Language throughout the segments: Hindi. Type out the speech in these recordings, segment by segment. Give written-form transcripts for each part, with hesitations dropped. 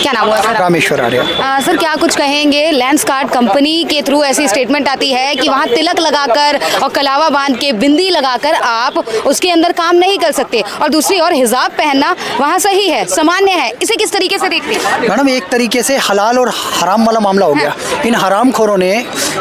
क्या नाम हुआ सर? रामेश्वर आर्य। सर क्या कुछ कहेंगे, लेंसकार्ट कंपनी के थ्रू ऐसी स्टेटमेंट आती है कि वहाँ तिलक लगाकर और कलावा बांध के बिंदी लगाकर आप उसके अंदर काम नहीं कर सकते, और दूसरी ओर हिजाब पहनना वहाँ सही है, सामान्य है, इसे किस तरीके से देखते हैं? मैडम, एक तरीके से हलाल और हराम वाला मामला हो गया। इन हराम खोरों ने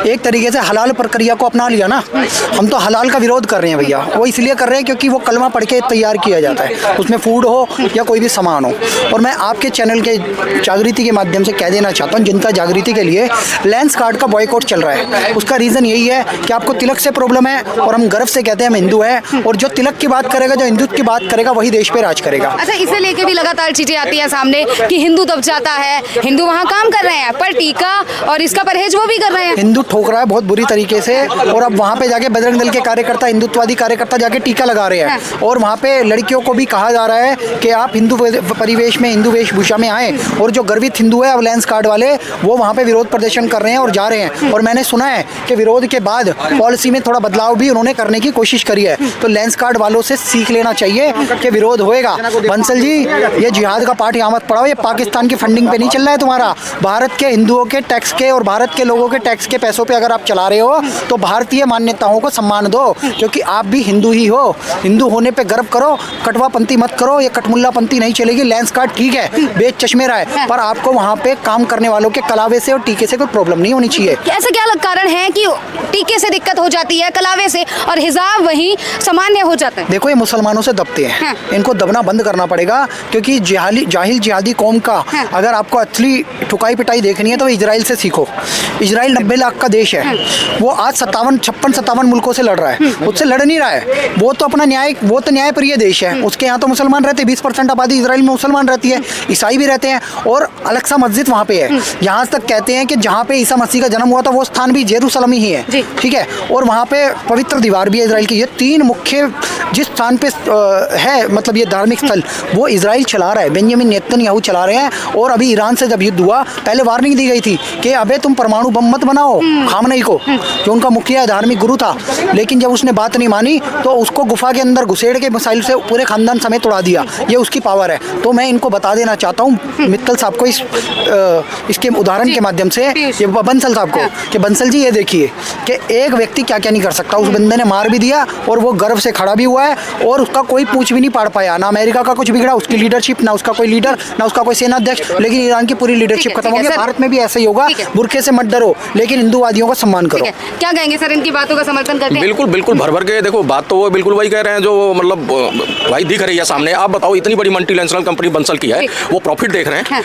एक तरीके से हलाल प्रक्रिया को अपना लिया ना। हम तो हलाल का विरोध कर रहे हैं भैया, वो इसलिए कर रहे हैं क्योंकि वो कलमा पढ़ के तैयार किया जाता है, उसमें फूड हो या कोई भी सामान हो। और मैं आपके चैनल के जागृति के माध्यम से कह देना चाहता हूँ, जनता जागृति के लिए लेंसकार्ट का बॉयकॉट चल रहा है। उसका रीज़न यही है कि आपको तिलक से प्रॉब्लम है, और हम गर्व से कहते हैं हम हिंदू हैं, और जो तिलक की बात करेगा, जो हिंदुत्व की बात करेगा, वही देश पे राज करेगा। अच्छा, इसे लेके भी लगातार चीजें आती है सामने कि हिंदू दब जाता है, हिंदू वहाँ काम कर रहे हैं पर टीका और इसका परहेज वो भी कर रहे हैं। हिंदू ठोक रहा है बहुत बुरी तरीके से, और अब वहाँ पे जाके बजरंग दल के कार्यकर्ता, हिंदुत्ववादी कार्यकर्ता जाके टीका लगा रहे हैं, और वहाँ पे लड़कियों को भी कहा जा रहा है कि आप हिंदू परिवेश में, हिंदू वेशभूषा में आए। और जो गर्वित हिंदू है अब लेंसकार्ट वाले, वो वहाँ पे विरोध प्रदर्शन कर रहे हैं और जा रहे हैं। और मैंने सुना है कि विरोध के बाद पॉलिसी में थोड़ा बदलाव भी उन्होंने करने की कोशिश करी है। तो लेंसकार्ट वालों से सीख लेना चाहिए कि विरोध होएगा। बंसल जी, ये जिहाद का पाठ यहाँ मत पढ़ाओ, ये पाकिस्तान की फंडिंग पे नहीं चल रहा है तुम्हारा। भारत के हिंदुओं के टैक्स के और भारत के लोगों के टैक्स के पैसों पे अगर आप चला रहे हो तो भारतीय मान्यताओं को सम्मान दो, क्योंकि आप भी हिंदू ही हो। हिंदू होने पे गर्व करो, कटवापंथी मत करो, ये कटमुल्लापंथी नहीं चलेगी। लेंसकार्ट ठीक है, बेच चश्मे रहा है, पर आपको वहाँ पे काम करने वालों के कलावे से और टीके से कोई प्रॉब्लम नहीं होनी चाहिए। ऐसा क्या कारण है कि टीके से दिक्कत हो जाती है, कलावे से, और हिजाब वही सामान्य हो जाता है? देखो, ये मुसलमानों से दबते हैं, इनको दबना बंद करना पड़ेगा, क्योंकि जाहिल जिहादी कौम का अगर आपको असली ठुकाई पिटाई देखनी है तो इजराइल से सीखो। इजराइल 90 लाख का देश है, वो आज 57 मुल्कों से लड़ रहा है, उससे लड़ नहीं रहा है। वो तो अपना वो तो न्यायप्रिय देश है, उसके यहाँ तो मुसलमान रहते हैं, 20% आबादी इजराइल में मुसलमान रहती है, ईसाई भी रहते हैं, और अलग-सा मस्जिद वहाँ पे है। यहाँ तक कहते हैं कि जहाँ पे ईसा मसीह का जन्म हुआ था वो स्थान भी जेरूसलम ही है, ठीक है। और वहाँ पे पवित्र दीवार भी है इजराइल की। ये 3 मुख्य जिस स्थान पे है, मतलब ये धार्मिक स्थल, वो इजराइल चला रहा है, बेंजामिन नेतन्याहू चला रहे हैं। और अभी ईरान से जब युद्ध हुआ, पहले वार्निंग दी गई थी कि अबे तुम परमाणु बम मत बनाओ, खामनेई को, जो उनका मुखिया धार्मिक गुरु था। लेकिन जब उसने बात नहीं मानी तो उसको गुफा के अंदर घुसेड़ के मिसाइल से पूरे खानदान समेत उड़ा दिया। ये उसकी पावर है। तो मैं इनको बता देना चाहता हूँ मित्तल साहब को, इसके उदाहरण के माध्यम से, ये बंसल साहब को, कि बंसल जी ये देखिए कि एक व्यक्ति क्या क्या नहीं कर सकता। उस बंदे ने मार भी दिया और वो गर्व से खड़ा भी हुआ है, और उसका कोई पूछ भी नहीं पाड़ पाया। ना अमेरिका का कुछ बिगड़ा, उसकी लीडरशिप, ना उसका कोई लीडर, ना उसका कोई सेनाध्यक्ष, लेकिन ईरान की पूरी लीडरशिप खत्म हो गई। भारत में भी ऐसा ही होगा, बुरखे से मत डरो, लेकिन हिंदूवादियों का सम्मान करो। क्या कहेंगे सर, इनकी बातों का समर्थन करते हैं? बिल्कुल बिल्कुल भर के देखो, बात तो वो बिल्कुल वही कह रहे हैं जो मतलब भाई दिख रही है सामने। आप बताओ, इतनी बड़ी मल्टीनेशनल कंपनी बंसल की है, वो प्रॉफिट देख रहे हैं।